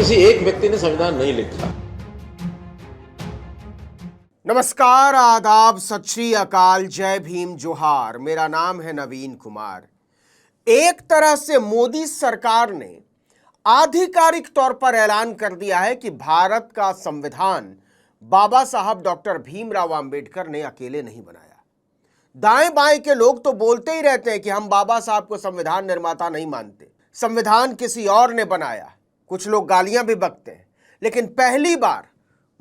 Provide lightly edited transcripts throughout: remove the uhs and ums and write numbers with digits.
किसी एक व्यक्ति ने संविधान नहीं लिखा। नमस्कार, आदाब, सत श्री अकाल, जय भीम, जोहार। मेरा नाम है नवीन कुमार। एक तरह से मोदी सरकार ने आधिकारिक तौर पर ऐलान कर दिया है कि भारत का संविधान बाबा साहब डॉक्टर भीमराव अंबेडकर ने अकेले नहीं बनाया। दाएं बाएं के लोग तो बोलते ही रहते हैं कि हम बाबा साहब को संविधान निर्माता नहीं मानते, संविधान किसी और ने बनाया। कुछ लोग गालियां भी बकते हैं, लेकिन पहली बार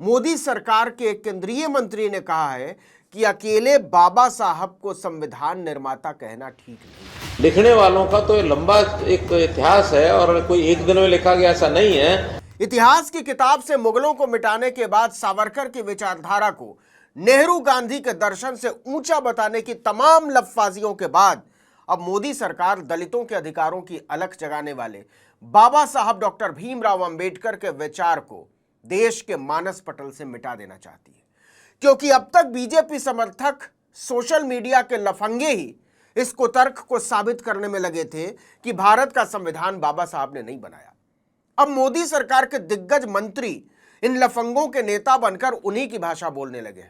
मोदी सरकार के एक केंद्रीय मंत्री ने कहा है कि अकेले बाबा साहब को संविधान निर्माता कहना ठीक नहीं। लिखने वालों का तो लंबा एक इतिहास है और कोई एक दिन में लिखा गया ऐसा नहीं है। इतिहास की किताब से मुगलों को मिटाने के बाद सावरकर की विचारधारा को नेहरू गांधी के दर्शन से ऊंचा बताने की तमाम लफ्फाजियों के बाद अब मोदी सरकार दलितों के अधिकारों की अलख जगाने वाले बाबा साहब डॉक्टर भीमराव अंबेडकर के विचार को देश के मानस पटल से मिटा देना चाहती है, क्योंकि अब तक बीजेपी समर्थक सोशल मीडिया के लफंगे ही इस कुतर्क को साबित करने में लगे थे कि भारत का संविधान बाबा साहब ने नहीं बनाया। अब मोदी सरकार के दिग्गज मंत्री इन लफंगों के नेता बनकर उन्हीं की भाषा बोलने लगे।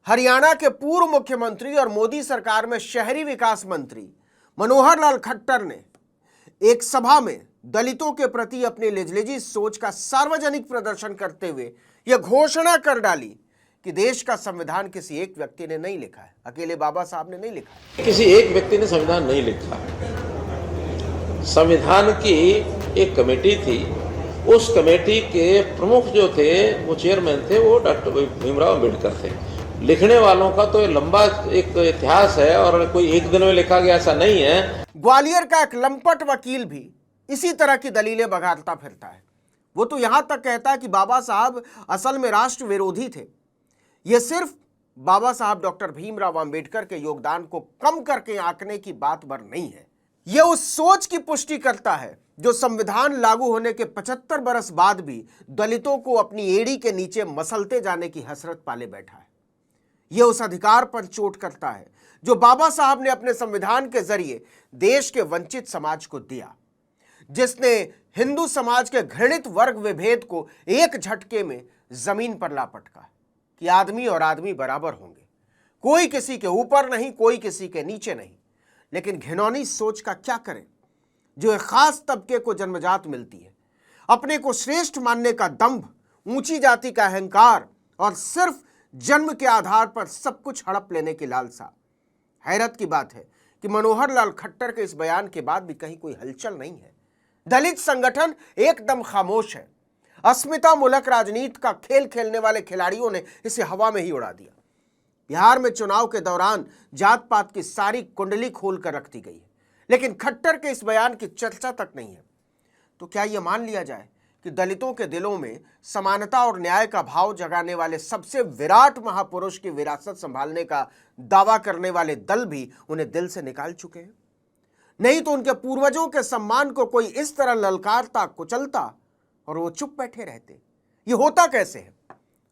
हरियाणा के पूर्व मुख्यमंत्री और मोदी सरकार में शहरी विकास मंत्री मनोहर लाल खट्टर ने एक सभा में दलितों के प्रति अपनी लिजलिजी सोच का सार्वजनिक प्रदर्शन करते हुए यह घोषणा कर डाली कि देश का संविधान किसी एक व्यक्ति ने नहीं लिखा है, अकेले बाबा साहब ने नहीं लिखा है। किसी एक व्यक्ति ने संविधान नहीं लिखा। संविधान की एक कमेटी थी, उस कमेटी के प्रमुख जो थे, वो चेयरमैन थे, वो डॉक्टर भीमराव अंबेडकर थे। लिखने वालों का तो लंबा एक इतिहास है और कोई एक दिन में लिखा गया ऐसा नहीं है। ग्वालियर का एक लंपट वकील भी इसी तरह की दलीलें बघाड़ता फिरता है। वो तो यहां तक कहता है कि बाबा साहब असल में राष्ट्र विरोधी थे। यह सिर्फ बाबा साहब डॉक्टर भीमराव अंबेडकर के योगदान को कम करके आंकने की बात भर नहीं है, यह उस सोच की पुष्टि करता है जो संविधान लागू होने के 75 बरस बाद भी दलितों को अपनी एड़ी के नीचे मसलते जाने की हसरत पाले बैठा है। यह उस अधिकार पर चोट करता है जो बाबा साहब ने अपने संविधान के जरिए देश के वंचित समाज को दिया, जिसने हिंदू समाज के घृणित वर्ग विभेद को एक झटके में जमीन पर ला पटका कि आदमी और आदमी बराबर होंगे, कोई किसी के ऊपर नहीं, कोई किसी के नीचे नहीं। लेकिन घिनौनी सोच का क्या करें जो एक खास तबके को जन्मजात मिलती है। अपने को श्रेष्ठ मानने का दंभ, ऊंची जाति का अहंकार और सिर्फ जन्म के आधार पर सब कुछ हड़प लेने की लालसा। हैरत की बात है कि मनोहर लाल खट्टर के इस बयान के बाद भी कहीं कोई हलचल नहीं है। दलित संगठन एकदम खामोश है। अस्मिता मूलक राजनीति का खेल खेलने वाले खिलाड़ियों ने इसे हवा में ही उड़ा दिया। बिहार में चुनाव के दौरान जात पात की सारी कुंडली खोल कर रख दी गई है, लेकिन खट्टर के इस बयान की चर्चा तक नहीं है। तो क्या यह मान लिया जाए कि दलितों के दिलों में समानता और न्याय का भाव जगाने वाले सबसे विराट महापुरुष की विरासत संभालने का दावा करने वाले दल भी उन्हें दिल से निकाल चुके हैं? नहीं तो उनके पूर्वजों के सम्मान को कोई इस तरह ललकारता, कुचलता और वो चुप बैठे रहते। ये होता कैसे है?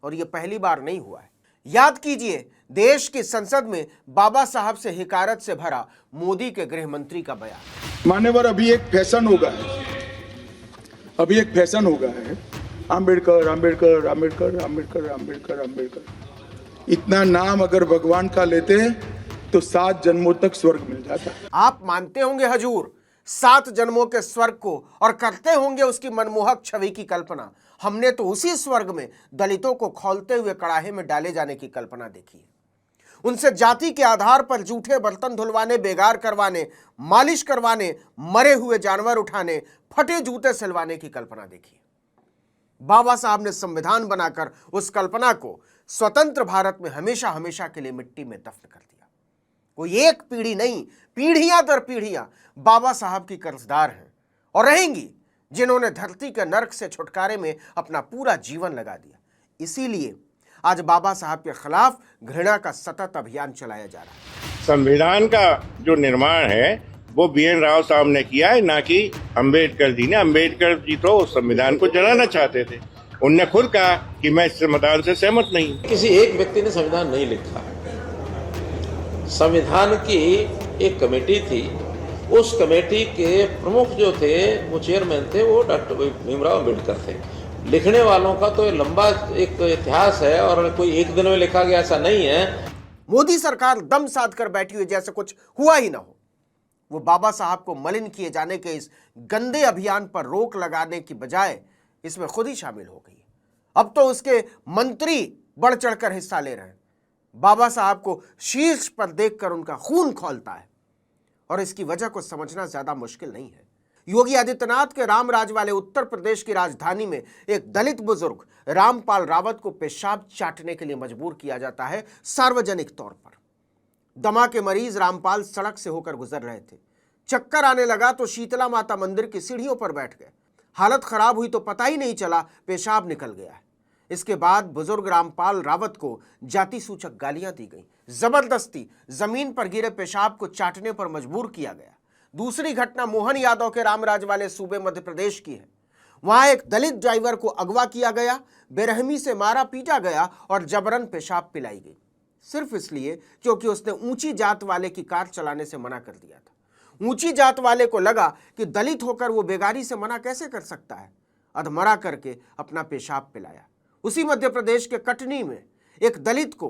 और ये पहली बार नहीं हुआ है। याद कीजिए देश की संसद में बाबा साहब से हिकारत से भरा मोदी के गृह मंत्री का बयान। मान्यवर, अभी एक फैशन हो गया है, अंबेडकर अंबेडकर अंबेडकर अंबेडकर अंबेडकर अंबेडकर। इतना नाम अगर भगवान का लेते हैं तो 7 जन्मों तक स्वर्ग मिल जाता है। आप मानते होंगे हजूर 7 जन्मों के स्वर्ग को और करते होंगे उसकी मनमोहक छवि की कल्पना। हमने तो उसी स्वर्ग में दलितों को खौलते हुए कड़ाहे में डाले जाने की कल्पना देखी है। उनसे जाति के आधार पर जूठे बर्तन धुलवाने, बेगार करवाने, मालिश करवाने, मरे हुए जानवर उठाने, फटे जूते सिलवाने की कल्पना देखी। बाबा साहब ने संविधान बनाकर उस कल्पना को स्वतंत्र भारत में हमेशा हमेशा के लिए मिट्टी में दफन कर दिया। कोई एक पीढ़ी नहीं, पीढ़ियां दर पीढ़ियां बाबा साहब की कर्जदार हैं और रहेंगी, जिन्होंने धरती के नर्क से छुटकारे में अपना पूरा जीवन लगा दिया। इसीलिए आज बाबा साहब के खिलाफ घृणा का सतत अभियान चलाया जा रहा है। संविधान का जो निर्माण है वो BN राव साहब ने किया है, ना कि अंबेडकर जी ने। अंबेडकर जी तो संविधान को जलाना चाहते थे। उनने खुद कहा कि मैं इस संविधान से सहमत नहीं। किसी एक व्यक्ति ने संविधान नहीं लिखा। संविधान की एक कमेटी थी, उस कमेटी के प्रमुख जो थे, वो चेयरमैन थे, वो डॉक्टर भीमराव अंबेडकर थे। लिखने वालों का तो लंबा एक इतिहास है और कोई एक दिन में लिखा गया ऐसा नहीं है। मोदी सरकार दम साध कर बैठी हुई जैसे कुछ हुआ ही ना हो। वो बाबा साहब को मलिन किए जाने के इस गंदे अभियान पर रोक लगाने की बजाय इसमें खुद ही शामिल हो गई है। अब तो उसके मंत्री बढ़ चढ़कर हिस्सा ले रहे हैं। बाबा साहब को शीर्ष पर देखकर उनका खून खौलता है और इसकी वजह को समझना ज्यादा मुश्किल नहीं है। योगी आदित्यनाथ के रामराज वाले उत्तर प्रदेश की राजधानी में एक दलित बुजुर्ग रामपाल रावत को पेशाब चाटने के लिए मजबूर किया जाता है सार्वजनिक तौर पर। दमा के मरीज रामपाल सड़क से होकर गुजर रहे थे। चक्कर आने लगा तो शीतला माता मंदिर की सीढ़ियों पर बैठ गए। हालत खराब हुई तो पता ही नहीं चला पेशाब निकल गया है। इसके बाद बुजुर्ग रामपाल रावत को जाति सूचक गालियां दी गई। जबरदस्ती जमीन पर गिरे पेशाब को चाटने पर मजबूर किया गया। दूसरी घटना मोहन यादव के रामराज वाले सूबे मध्य प्रदेश की है। वहां एक दलित ड्राइवर को अगवा किया गया, बेरहमी से मारा पीटा गया और जबरन पेशाब पिलाई गई, सिर्फ इसलिए क्योंकि उसने ऊंची जात वाले की कार चलाने से मना कर दिया था। ऊंची जात वाले को लगा कि दलित होकर वो बेगारी से मना कैसे कर सकता है, अधमरा करके अपना पेशाब पिलाया। उसी मध्य प्रदेश के कटनी में एक दलित को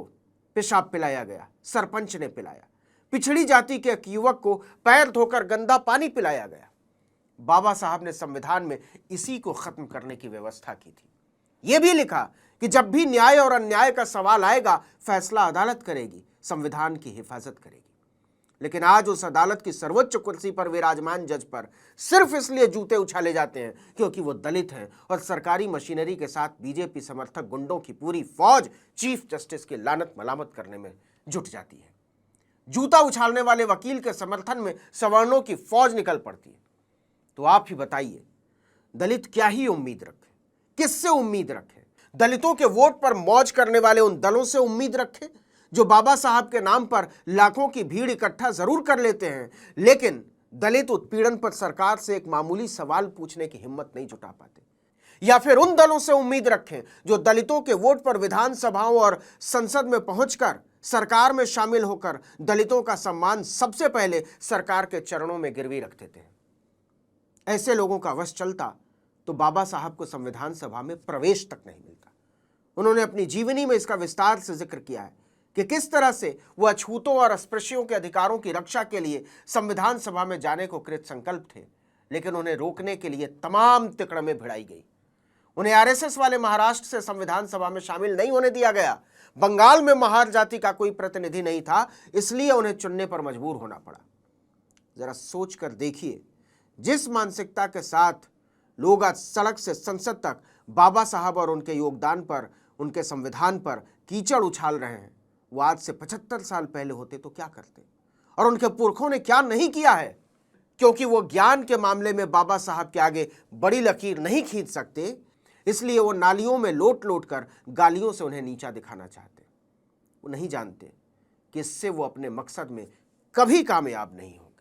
पेशाब पिलाया गया, सरपंच ने पिलाया। पिछड़ी जाति के एक युवक को पैर धोकर गंदा पानी पिलाया गया। बाबा साहब ने संविधान में इसी को खत्म करने की व्यवस्था की थी। यह भी लिखा कि जब भी न्याय और अन्याय का सवाल आएगा, फैसला अदालत करेगी, संविधान की हिफाजत करेगी। लेकिन आज उस अदालत की सर्वोच्च कुर्सी पर विराजमान जज पर सिर्फ इसलिए जूते उछाले जाते हैं क्योंकि वो दलित हैं और सरकारी मशीनरी के साथ बीजेपी समर्थक गुंडों की पूरी फौज चीफ जस्टिस की लानत मलामत करने में जुट जाती है। जूता उछालने वाले वकील के समर्थन में सवर्णों की फौज निकल पड़ती है। तो आप ही बताइए, दलित क्या ही उम्मीद रखे, किससे उम्मीद रखे? दलितों के वोट पर मौज करने वाले उन दलों से उम्मीद रखे जो बाबा साहब के नाम पर लाखों की भीड़ इकट्ठा जरूर कर लेते हैं, लेकिन दलित उत्पीड़न पर सरकार से एक मामूली सवाल पूछने की हिम्मत नहीं जुटा पाते? या फिर उन दलों से उम्मीद रखें जो दलितों के वोट पर विधानसभाओं और संसद में पहुंचकर सरकार में शामिल होकर दलितों का सम्मान सबसे पहले सरकार के चरणों में गिरवी रख देते हैं? ऐसे लोगों का वश चलता तो बाबा साहब को संविधान सभा में प्रवेश तक नहीं मिलता। उन्होंने अपनी जीवनी में इसका विस्तार से जिक्र किया है कि किस तरह से वह अछूतों और अस्पृश्यों के अधिकारों की रक्षा के लिए संविधान सभा में जाने को कृत संकल्प थे, लेकिन उन्हें रोकने के लिए तमाम तिकड़में भिड़ाई गई। उन्हें आरएसएस वाले महाराष्ट्र से संविधान सभा में शामिल नहीं होने दिया गया। बंगाल में महार जाति का कोई प्रतिनिधि नहीं था, इसलिए उन्हें चुनने पर मजबूर होना पड़ा। जरा सोच कर देखिए, जिस मानसिकता के साथ लोग आज सड़क से संसद तक बाबा साहब और उनके योगदान पर, उनके संविधान पर कीचड़ उछाल रहे हैं, वो आज से 75 साल पहले होते तो क्या करते? और उनके पुरखों ने क्या नहीं किया है? क्योंकि वो ज्ञान के मामले में बाबा साहब के आगे बड़ी लकीर नहीं खींच सकते, इसलिए वो नालियों में लोट लोट कर गालियों से उन्हें नीचा दिखाना चाहते। वो नहीं जानते कि इससे वो अपने मकसद में कभी कामयाब नहीं होंगे।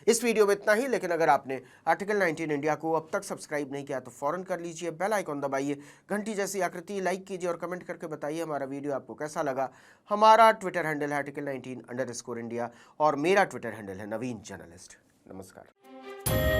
इस वीडियो में इतना ही, लेकिन अगर आपने आर्टिकल 19 इंडिया को अब तक सब्सक्राइब नहीं किया तो फौरन कर लीजिए, बेल आइकॉन दबाइए, घंटी जैसी आकृति लाइक कीजिए और कमेंट करके बताइए हमारा वीडियो आपको कैसा लगा। हमारा ट्विटर हैंडल है article19_India और मेरा ट्विटर हैंडल है नवीन जर्नलिस्ट। नमस्कार।